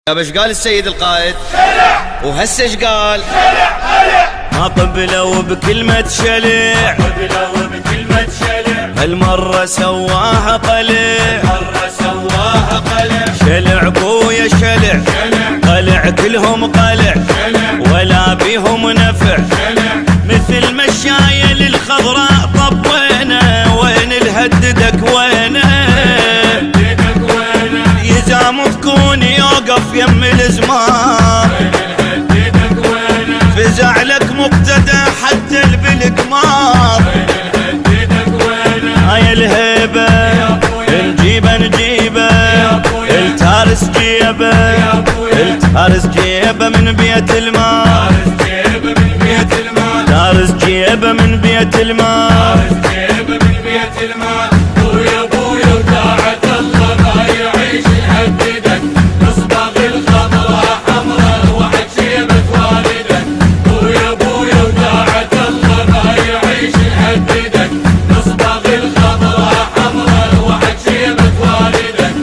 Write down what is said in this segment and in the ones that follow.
يا بش قال السيد القائد وهسه ايش قال؟ ما قبلوا بكلمة شلع، هالمرة سواها قلع، شلع بويا شلع، قلع كلهم قلع ولا بيهم نفع، مثل ما الشايل الخضراء طبينا، وين الهددك وينه؟ يزام تكون يوقف يم الزمان، فزع لك مقتدى حتى بالقمار، هاي الهيبة نجيبه التارس جيبه من بيت المال، تارس جيبه من بيت المال،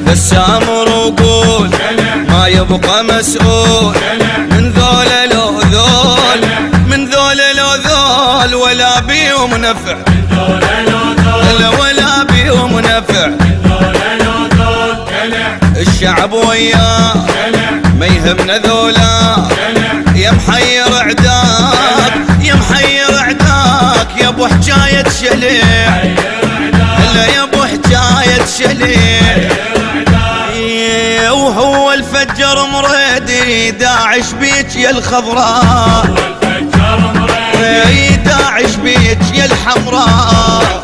بسام وقول ما يبقى مسؤول من ذول لو ذول، من ذول لو ذول ولا بيهم نفع، ولا بيهم نفع، الشعب وياه ما يهمنا ذولا، يا محير عداك يا محير عداك يا ابو حجاية شليع، هلا يا ابو حجاية شليع، وهو الفجر مريدي داعش بيك يا الخضراء، داعش بيك يا الحمراء،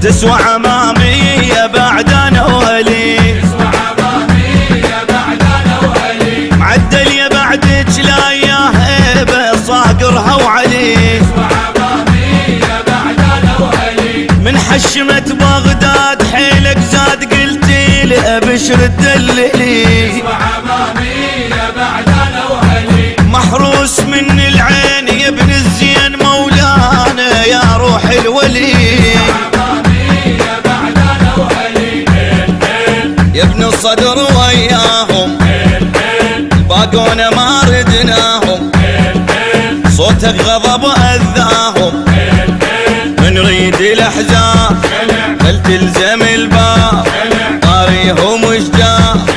تسوى عمامية بعد انا وهلي، معدل يا بعدك لا يا هيبة صاقرها وعلي، من حشمة بغداد حيلك زاد قلتي لأبشر الدللي، محروس من العين يا ابن الزين مولانا يا روح الولي، يا ابن الصدر وياهم باقونا ما ردناهم، صوتك غضب أذاهم، من ريد الأحزاب هل تلزم الباب، طاريهم وشجاب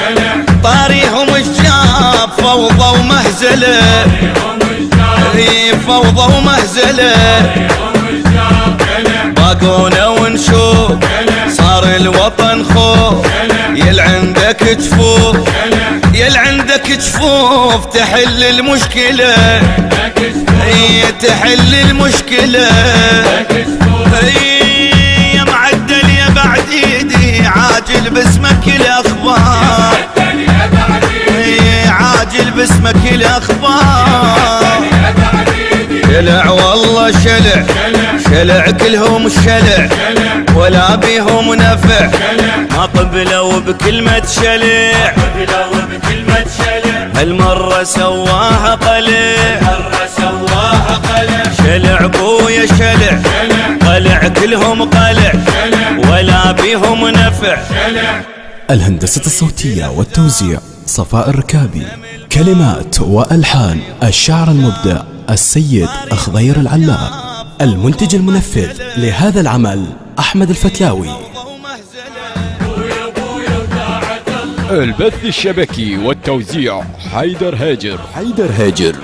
طاريهم وشجاب، فوضى ومهزلة فوضى ومهزلة، باقونا ونشوف صار الوطن خوف، يل عندك جفوف يل عندك جفوف تحل المشكلة، تحل المشكلة، يا معدل يا بعد ايدي عاجل باسمك الاخبار، عاجل باسمك الاخبار، شلع والله شلع شلع كلهم شلع ولا بيهم نفع، ما قبلوا بكلمة شلع هالمرة سواها قلع، شلع بويا شلع قلع كلهم قلع ولا بيهم نفع. الهندسة الصوتية والتوزيع صفاء الركابي، كلمات وألحان الشاعر المبدع السيد أخضير العلاق، المنتج المنفذ لهذا العمل أحمد الفتلاوي. البث الشبكي والتوزيع حيدر هاجر.